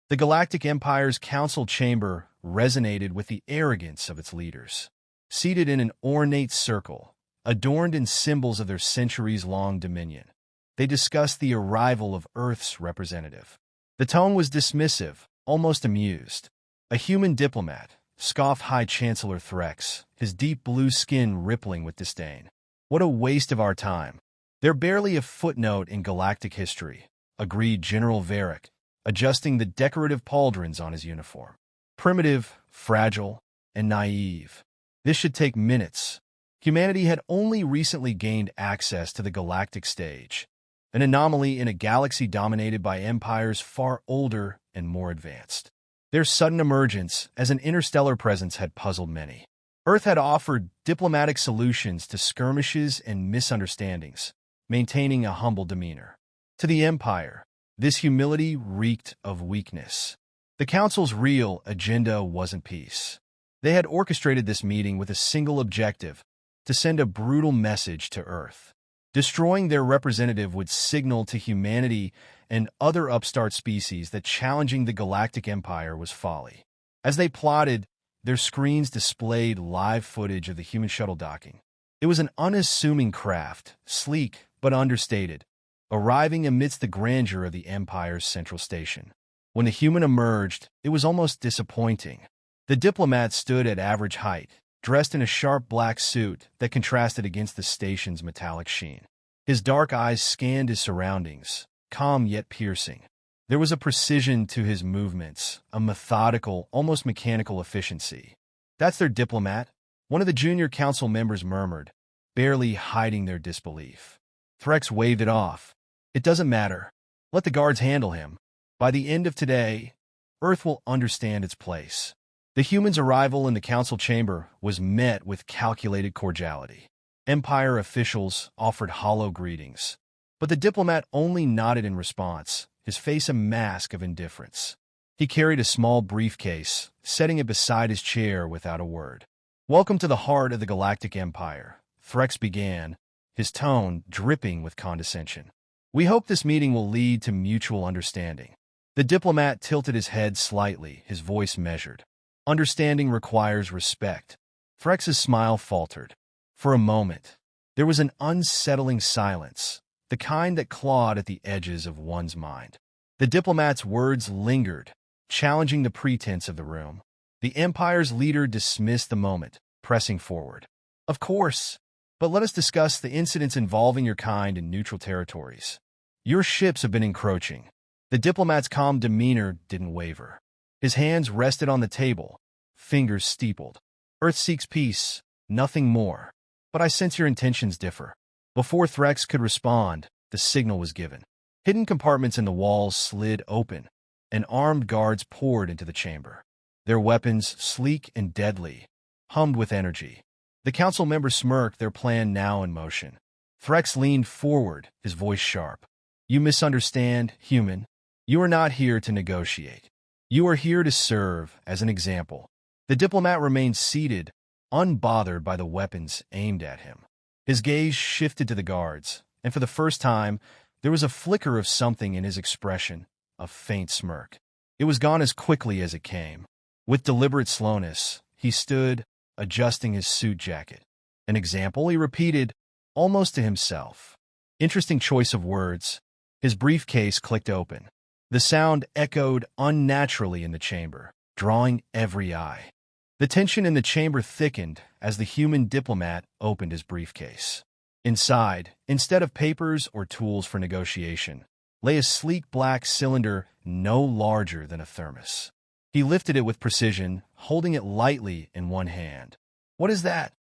The Galactic Empire's council chamber resonated with the arrogance of its leaders. Seated in an ornate circle, adorned in symbols of their centuries-long dominion, they discussed the arrival of Earth's representative. The tone was dismissive, almost amused. A human diplomat, scoffed High Chancellor Threx, his deep blue skin rippling with disdain. What a waste of our time. They're barely a footnote in galactic history, agreed General Varric, adjusting the decorative pauldrons on his uniform. Primitive, fragile, and naive. This should take minutes. Humanity had only recently gained access to the galactic stage, an anomaly in a galaxy dominated by empires far older and more advanced. Their sudden emergence as an interstellar presence had puzzled many. Earth had offered diplomatic solutions to skirmishes and misunderstandings, maintaining a humble demeanor. To the Empire, this humility reeked of weakness. The Council's real agenda wasn't peace. They had orchestrated this meeting with a single objective: to send a brutal message to Earth. Destroying their representative would signal to humanity and other upstart species that challenging the Galactic Empire was folly. As they plotted, their screens displayed live footage of the human shuttle docking. It was an unassuming craft, sleek but understated, arriving amidst the grandeur of the Empire's central station. When the human emerged, it was almost disappointing. The diplomat stood at average height, dressed in a sharp black suit that contrasted against the station's metallic sheen. His dark eyes scanned his surroundings, calm yet piercing. There was a precision to his movements, a methodical, almost mechanical efficiency. "That's their diplomat," one of the junior council members murmured, barely hiding their disbelief. Threx waved it off. "It doesn't matter. Let the guards handle him. By the end of today, Earth will understand its place." The human's arrival in the council chamber was met with calculated cordiality. Empire officials offered hollow greetings, but the diplomat only nodded in response, his face a mask of indifference. He carried a small briefcase, setting it beside his chair without a word. "Welcome to the heart of the Galactic Empire," Threx began, his tone dripping with condescension. "We hope this meeting will lead to mutual understanding." The diplomat tilted his head slightly, his voice measured. "Understanding requires respect." Threx's smile faltered. For a moment, there was an unsettling silence, the kind that clawed at the edges of one's mind. The diplomat's words lingered, challenging the pretense of the room. The Empire's leader dismissed the moment, pressing forward. "Of course, but let us discuss the incidents involving your kind in neutral territories. Your ships have been encroaching." The diplomat's calm demeanor didn't waver. His hands rested on the table, fingers steepled. "Earth seeks peace, nothing more. But I sense your intentions differ." Before Threx could respond, the signal was given. Hidden compartments in the walls slid open, and armed guards poured into the chamber. Their weapons, sleek and deadly, hummed with energy. The council members smirked, their plan now in motion. Threx leaned forward, his voice sharp. "You misunderstand, human. You are not here to negotiate. You are here to serve as an example." The diplomat remained seated, unbothered by the weapons aimed at him. His gaze shifted to the guards, and for the first time, there was a flicker of something in his expression, a faint smirk. It was gone as quickly as it came. With deliberate slowness, he stood, adjusting his suit jacket. "An example," he repeated, almost to himself. Interesting choice of words. His briefcase clicked open. The sound echoed unnaturally in the chamber, drawing every eye. The tension in the chamber thickened as the human diplomat opened his briefcase. Inside, instead of papers or tools for negotiation, lay a sleek black cylinder no larger than a thermos. He lifted it with precision, holding it lightly in one hand. "What is that?"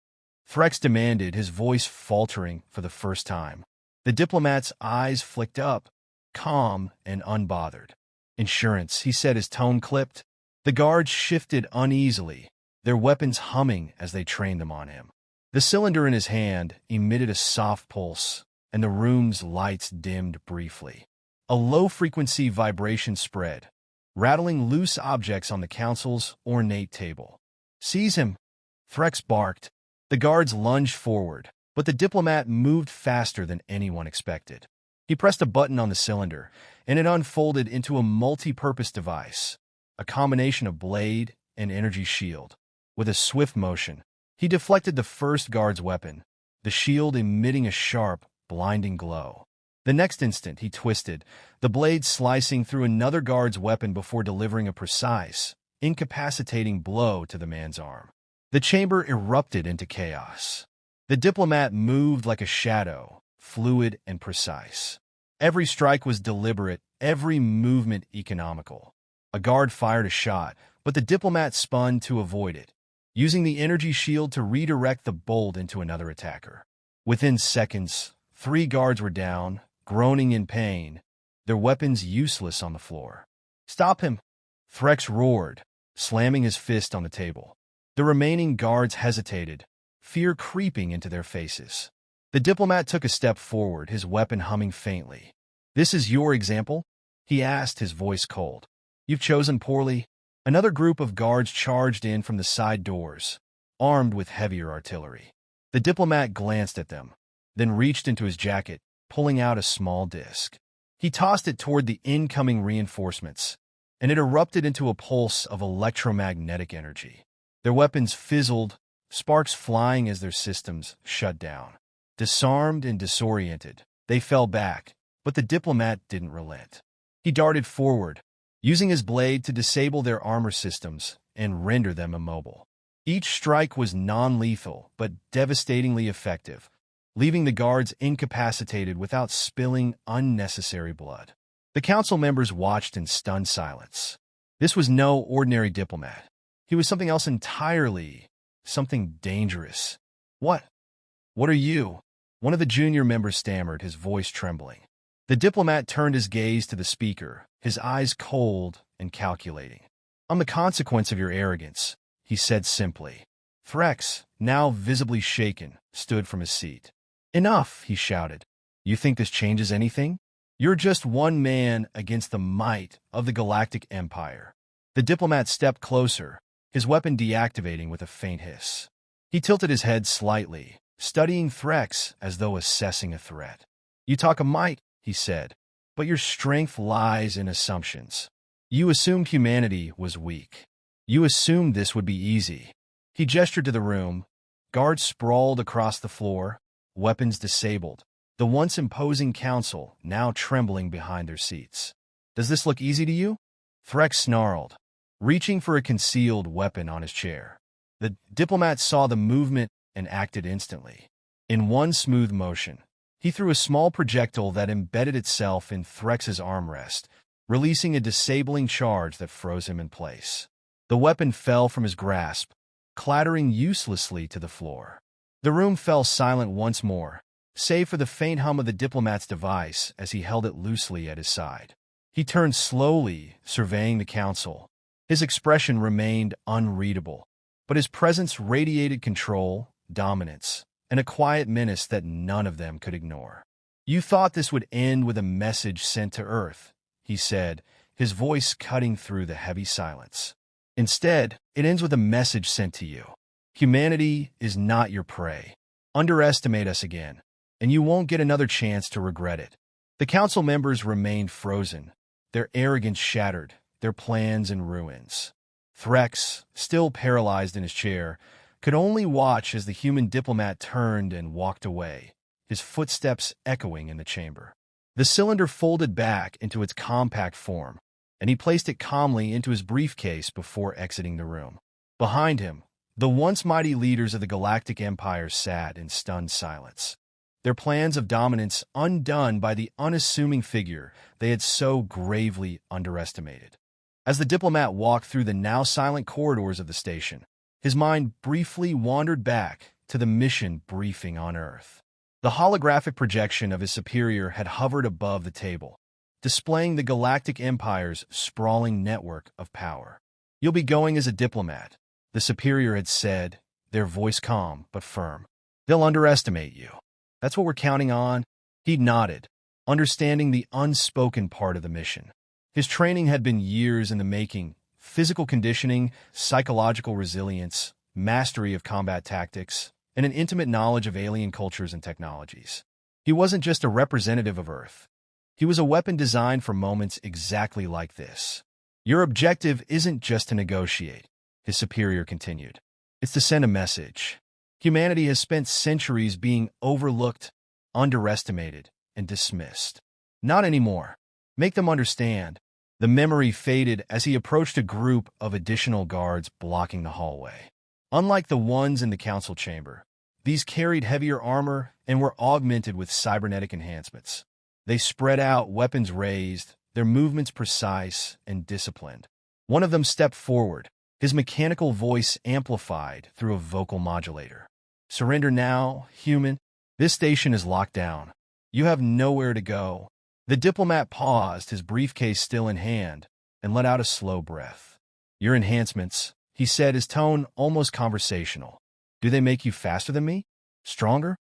Threx demanded, his voice faltering for the first time. The diplomat's eyes flicked up, calm and unbothered. "Insurance," he said, his tone clipped. The guards shifted uneasily, their weapons humming as they trained them on him. The cylinder in his hand emitted a soft pulse, and the room's lights dimmed briefly. A low-frequency vibration spread, rattling loose objects on the council's ornate table. "Seize him!" Threx barked. The guards lunged forward, but the diplomat moved faster than anyone expected. He pressed a button on the cylinder, and it unfolded into a multi-purpose device, a combination of blade and energy shield. With a swift motion, he deflected the first guard's weapon, the shield emitting a sharp, blinding glow. The next instant, he twisted, the blade slicing through another guard's weapon before delivering a precise, incapacitating blow to the man's arm. The chamber erupted into chaos. The diplomat moved like a shadow, fluid and precise. Every strike was deliberate, every movement economical. A guard fired a shot, but the diplomat spun to avoid it, using the energy shield to redirect the bolt into another attacker. Within seconds, 3 guards were down, groaning in pain, their weapons useless on the floor. "Stop him!" Threx roared, slamming his fist on the table. The remaining guards hesitated, fear creeping into their faces. The diplomat took a step forward, his weapon humming faintly. "This is your example?" he asked, his voice cold. "You've chosen poorly." Another group of guards charged in from the side doors, armed with heavier artillery. The diplomat glanced at them, then reached into his jacket, pulling out a small disc. He tossed it toward the incoming reinforcements, and it erupted into a pulse of electromagnetic energy. Their weapons fizzled, sparks flying as their systems shut down. Disarmed and disoriented, they fell back, but the diplomat didn't relent. He darted forward, using his blade to disable their armor systems and render them immobile. Each strike was non-lethal, but devastatingly effective, leaving the guards incapacitated without spilling unnecessary blood. The council members watched in stunned silence. This was no ordinary diplomat. He was something else entirely, something dangerous. What are you?" One of the junior members stammered, his voice trembling. The diplomat turned his gaze to the speaker, his eyes cold and calculating. "I'm the consequence of your arrogance," he said simply. Threx, now visibly shaken, stood from his seat. "Enough," he shouted. "You think this changes anything? You're just one man against the might of the Galactic Empire." The diplomat stepped closer, his weapon deactivating with a faint hiss. He tilted his head slightly, studying Threx as though assessing a threat. "You talk of might," he said, "but your strength lies in assumptions. You assumed humanity was weak. You assumed this would be easy." He gestured to the room. Guards sprawled across the floor, weapons disabled, the once imposing council now trembling behind their seats. "Does this look easy to you?" Threx snarled, reaching for a concealed weapon on his chair. The diplomat saw the movement and acted instantly. In one smooth motion, he threw a small projectile that embedded itself in Threx's armrest, releasing a disabling charge that froze him in place. The weapon fell from his grasp, clattering uselessly to the floor. The room fell silent once more, save for the faint hum of the diplomat's device as he held it loosely at his side. He turned slowly, surveying the council. His expression remained unreadable, but his presence radiated control, dominance, and a quiet menace that none of them could ignore. "You thought this would end with a message sent to Earth," he said, his voice cutting through the heavy silence. "Instead, it ends with a message sent to you. Humanity is not your prey. Underestimate us again, and you won't get another chance to regret it." The council members remained frozen, their arrogance shattered, their plans in ruins. Threx, still paralyzed in his chair, could only watch as the human diplomat turned and walked away, his footsteps echoing in the chamber. The cylinder folded back into its compact form, and he placed it calmly into his briefcase before exiting the room. Behind him, the once mighty leaders of the Galactic Empire sat in stunned silence, their plans of dominance undone by the unassuming figure they had so gravely underestimated. As the diplomat walked through the now silent corridors of the station, his mind briefly wandered back to the mission briefing on Earth. The holographic projection of his superior had hovered above the table, displaying the Galactic Empire's sprawling network of power. "You'll be going as a diplomat," the superior had said, their voice calm but firm. "They'll underestimate you. That's what we're counting on." He nodded, understanding the unspoken part of the mission. His training had been years in the making: physical conditioning, psychological resilience, mastery of combat tactics, and an intimate knowledge of alien cultures and technologies. He wasn't just a representative of Earth. He was a weapon designed for moments exactly like this. Your objective isn't just to negotiate, his superior continued. It's to send a message. Humanity has spent centuries being overlooked, underestimated, and dismissed. Not anymore. Make them understand. The memory faded as he approached a group of additional guards blocking the hallway. Unlike the ones in the council chamber, these carried heavier armor and were augmented with cybernetic enhancements. They spread out, weapons raised, their movements precise and disciplined. One of them stepped forward, his mechanical voice amplified through a vocal modulator. Surrender now, human. This station is locked down. You have nowhere to go. The diplomat paused, his briefcase still in hand, and let out a slow breath. Your enhancements, he said, his tone almost conversational. Do they make you faster than me? Stronger?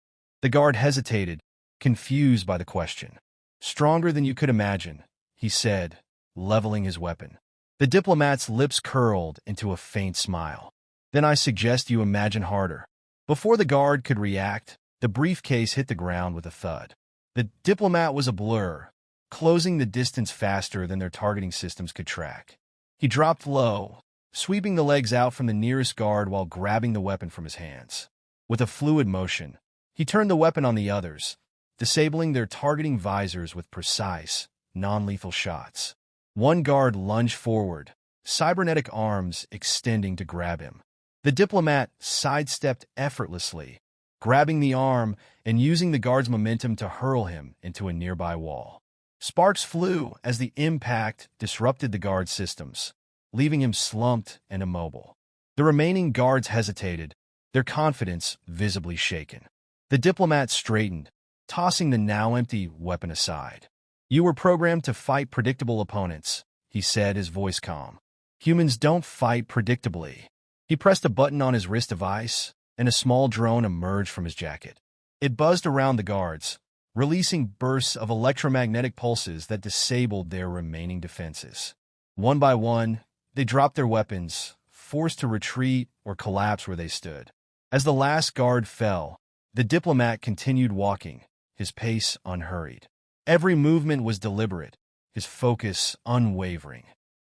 The guard hesitated, confused by the question. Stronger than you could imagine, he said, leveling his weapon. The diplomat's lips curled into a faint smile. Then I suggest you imagine harder. Before the guard could react, the briefcase hit the ground with a thud. The diplomat was a blur, closing the distance faster than their targeting systems could track. He dropped low, sweeping the legs out from the nearest guard while grabbing the weapon from his hands. With a fluid motion, he turned the weapon on the others, disabling their targeting visors with precise, non-lethal shots. One guard lunged forward, cybernetic arms extending to grab him. The diplomat sidestepped effortlessly, grabbing the arm and using the guard's momentum to hurl him into a nearby wall. Sparks flew as the impact disrupted the guard's systems, leaving him slumped and immobile. The remaining guards hesitated, their confidence visibly shaken. The diplomat straightened, tossing the now empty weapon aside. You were programmed to fight predictable opponents, he said, his voice calm. Humans don't fight predictably. He pressed a button on his wrist device, and a small drone emerged from his jacket. It buzzed around the guards, releasing bursts of electromagnetic pulses that disabled their remaining defenses. One by one, they dropped their weapons, forced to retreat or collapse where they stood. As the last guard fell, the diplomat continued walking, his pace unhurried. Every movement was deliberate, his focus unwavering.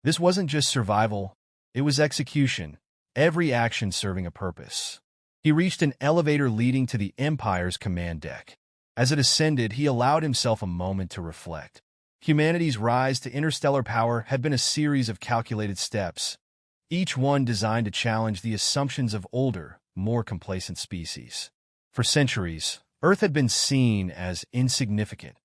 This wasn't just survival, it was execution, every action serving a purpose. He reached an elevator leading to the Empire's command deck. As it ascended, he allowed himself a moment to reflect. Humanity's rise to interstellar power had been a series of calculated steps, each one designed to challenge the assumptions of older, more complacent species. For centuries, Earth had been seen as insignificant,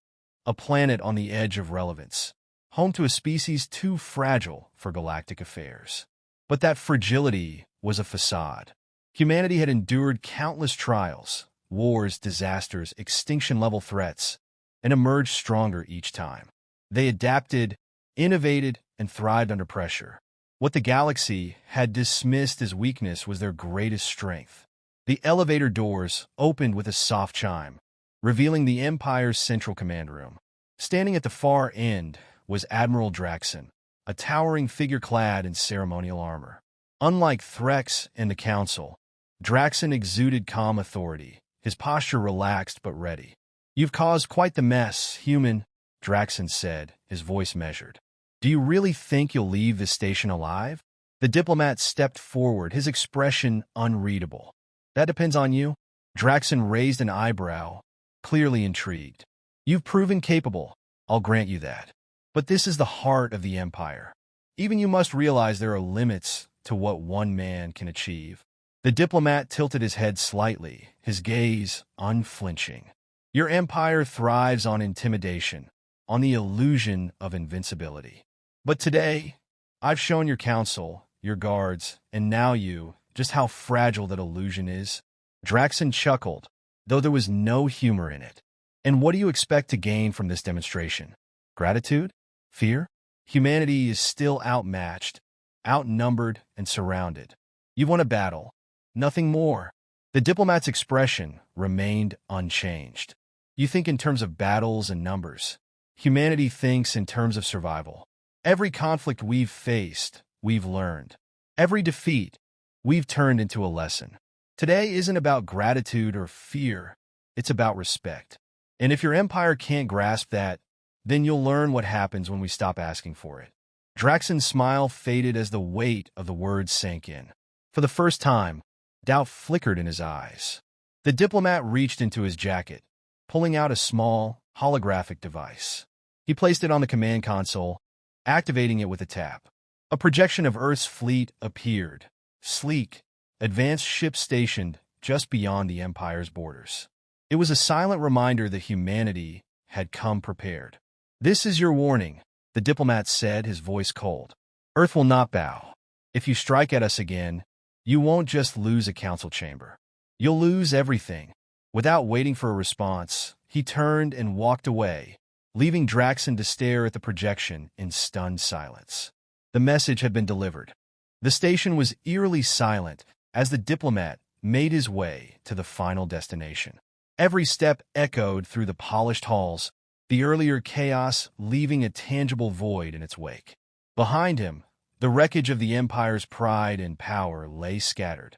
a planet on the edge of relevance, home to a species too fragile for galactic affairs. But that fragility was a facade. Humanity had endured countless trials, wars, disasters, extinction-level threats, and emerged stronger each time. They adapted, innovated, and thrived under pressure. What the galaxy had dismissed as weakness was their greatest strength. The elevator doors opened with a soft chime, revealing the Empire's central command room. Standing at the far end was Admiral Draxon, a towering figure clad in ceremonial armor. Unlike Threx and the Council, Draxon exuded calm authority, his posture relaxed but ready. You've caused quite the mess, human, Draxon said, his voice measured. Do you really think you'll leave this station alive? The diplomat stepped forward, his expression unreadable. That depends on you. Draxon raised an eyebrow, clearly intrigued. You've proven capable, I'll grant you that. But this is the heart of the Empire. Even you must realize there are limits to what one man can achieve. The diplomat tilted his head slightly, his gaze unflinching. Your empire thrives on intimidation, on the illusion of invincibility. But today, I've shown your council, your guards, and now you, just how fragile that illusion is. Draxon chuckled, though there was no humor in it. And what do you expect to gain from this demonstration? Gratitude? Fear? Humanity is still outmatched, outnumbered, and surrounded. You've won a battle. Nothing more. The diplomat's expression remained unchanged. You think in terms of battles and numbers. Humanity thinks in terms of survival. Every conflict we've faced, we've learned. Every defeat, we've turned into a lesson. Today isn't about gratitude or fear. It's about respect. And if your empire can't grasp that, Then you'll learn what happens when we stop asking for it. Draxon's smile faded as the weight of the words sank in. For the first time, doubt flickered in his eyes. The diplomat reached into his jacket, pulling out a small, holographic device. He placed it on the command console, activating it with a tap. A projection of Earth's fleet appeared, sleek, advanced ships stationed just beyond the Empire's borders. It was a silent reminder that humanity had come prepared. "This is your warning," the diplomat said, his voice cold. "Earth will not bow. If you strike at us again, you won't just lose a council chamber. You'll lose everything." Without waiting for a response, he turned and walked away, leaving Draxon to stare at the projection in stunned silence. The message had been delivered. The station was eerily silent as the diplomat made his way to the final destination. Every step echoed through the polished halls, the earlier chaos leaving a tangible void in its wake. Behind him, the wreckage of the Empire's pride and power lay scattered.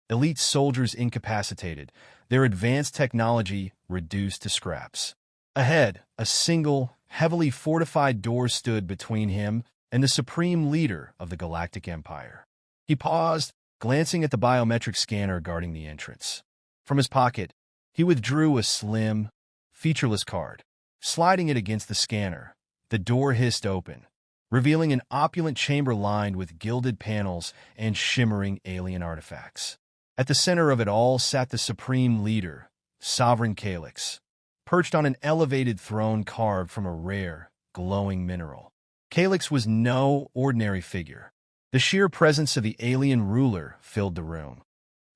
Elite soldiers incapacitated, their advanced technology reduced to scraps. Ahead, a single, heavily fortified door stood between him and the supreme leader of the Galactic Empire. He paused, glancing at the biometric scanner guarding the entrance. From his pocket, he withdrew a slim, featureless card. Sliding it against the scanner, the door hissed open, revealing an opulent chamber lined with gilded panels and shimmering alien artifacts. At the center of it all sat the supreme leader, Sovereign Calix, perched on an elevated throne carved from a rare, glowing mineral. Calix was no ordinary figure. The sheer presence of the alien ruler filled the room,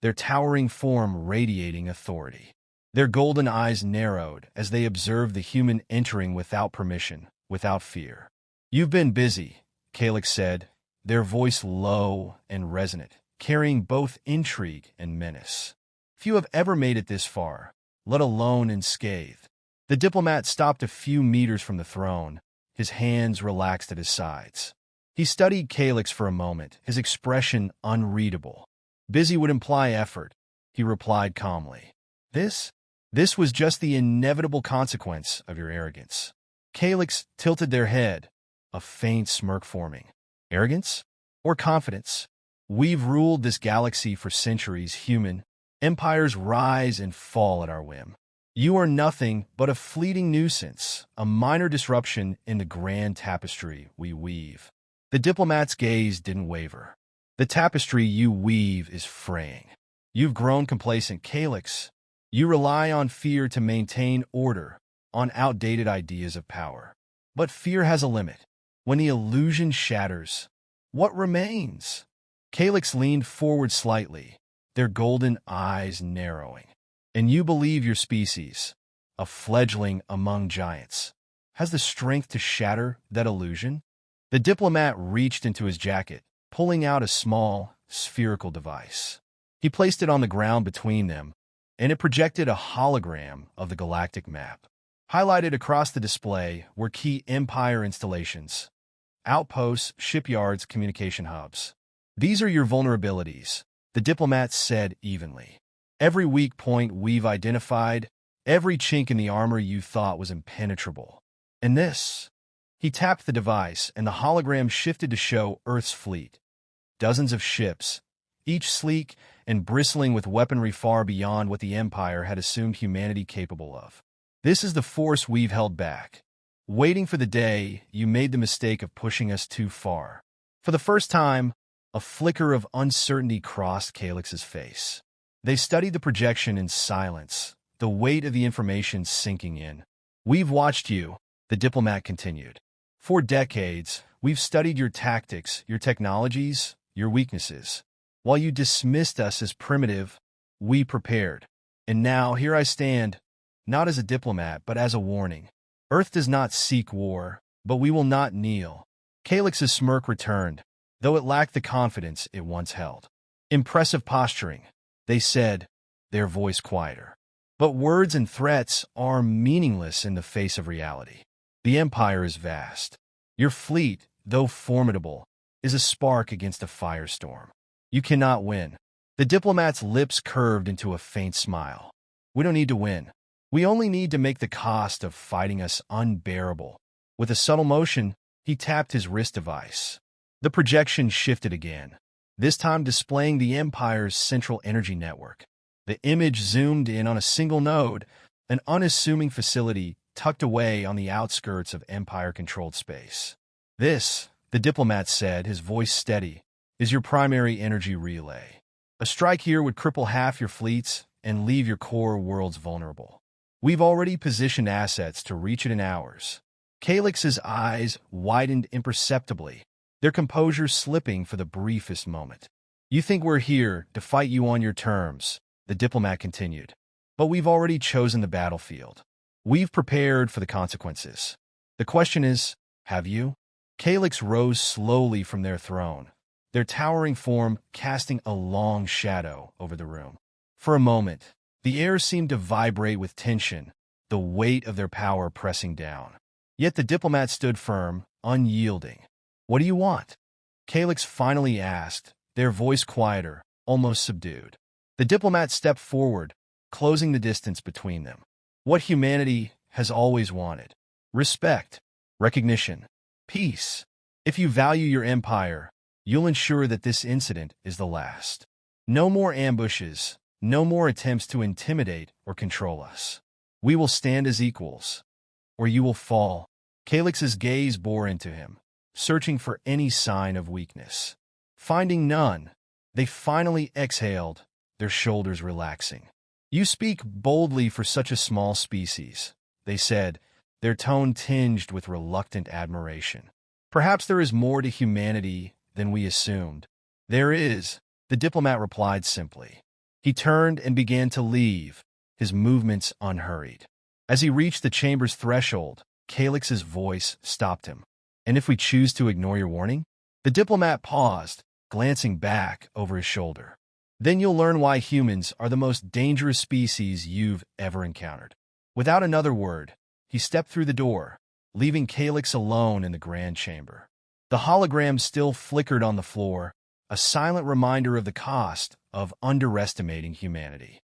their towering form radiating authority. Their golden eyes narrowed as they observed the human entering without permission, without fear. "You've been busy," Calix said, their voice low and resonant, carrying both intrigue and menace. "Few have ever made it this far, let alone unscathed." The diplomat stopped a few meters from the throne, his hands relaxed at his sides. He studied Calix for a moment, his expression unreadable. "Busy would imply effort," he replied calmly. This was just the inevitable consequence of your arrogance." Calix tilted their head, a faint smirk forming. "Arrogance? Or confidence? We've ruled this galaxy for centuries, human. Empires rise and fall at our whim. You are nothing but a fleeting nuisance, a minor disruption in the grand tapestry we weave." The diplomat's gaze didn't waver. "The tapestry you weave is fraying. You've grown complacent, Calix. You rely on fear to maintain order, on outdated ideas of power. But fear has a limit. When the illusion shatters, what remains?" Calix leaned forward slightly, their golden eyes narrowing. "And you believe your species, a fledgling among giants, has the strength to shatter that illusion?" The diplomat reached into his jacket, pulling out a small, spherical device. He placed it on the ground between them, and it projected a hologram of the galactic map. Highlighted across the display were key Empire installations, outposts, shipyards, communication hubs. "These are your vulnerabilities," the diplomat said evenly. "Every weak point we've identified, every chink in the armor you thought was impenetrable. And this..." He tapped the device, and the hologram shifted to show Earth's fleet. Dozens of ships, each sleek and bristling with weaponry far beyond what the Empire had assumed humanity capable of. "This is the force we've held back, waiting for the day you made the mistake of pushing us too far." For the first time, a flicker of uncertainty crossed Calix's face. They studied the projection in silence, the weight of the information sinking in. "We've watched you," the diplomat continued. "For decades, we've studied your tactics, your technologies, your weaknesses. While you dismissed us as primitive, we prepared. And now here I stand, not as a diplomat, but as a warning. Earth does not seek war, but we will not kneel." Calix's smirk returned, though it lacked the confidence it once held. "Impressive posturing," they said, their voice quieter. "But words and threats are meaningless in the face of reality. The Empire is vast. Your fleet, though formidable, is a spark against a firestorm. You cannot win." The diplomat's lips curved into a faint smile. "We don't need to win. We only need to make the cost of fighting us unbearable." With a subtle motion, he tapped his wrist device. The projection shifted again, this time displaying the Empire's central energy network. The image zoomed in on a single node, an unassuming facility tucked away on the outskirts of Empire-controlled space. This, the diplomat said, his voice steady, is your primary energy relay. A strike here would cripple half your fleets and leave your core worlds vulnerable. We've already positioned assets to reach it in hours. Calix's eyes widened imperceptibly, their composure slipping for the briefest moment. You think we're here to fight you on your terms, the diplomat continued. But we've already chosen the battlefield. We've prepared for the consequences. The question is, have you? Calix rose slowly from their throne, their towering form casting a long shadow over the room. For a moment, the air seemed to vibrate with tension, the weight of their power pressing down. Yet the diplomat stood firm, unyielding. What do you want? Calix finally asked, their voice quieter, almost subdued. The diplomat stepped forward, closing the distance between them. What humanity has always wanted. Respect, recognition, peace. If you value your empire, you'll ensure that this incident is the last. No more ambushes, no more attempts to intimidate or control us. We will stand as equals, or you will fall. Calix's gaze bore into him, searching for any sign of weakness. Finding none, they finally exhaled, their shoulders relaxing. You speak boldly for such a small species, they said, their tone tinged with reluctant admiration. Perhaps there is more to humanity than we assumed. There is, the diplomat replied simply. He turned and began to leave, his movements unhurried. As he reached the chamber's threshold, Calix's voice stopped him. And if we choose to ignore your warning? The diplomat paused, glancing back over his shoulder. Then you'll learn why humans are the most dangerous species you've ever encountered. Without another word, he stepped through the door, leaving Calix alone in the grand chamber. The hologram still flickered on the floor, a silent reminder of the cost of underestimating humanity.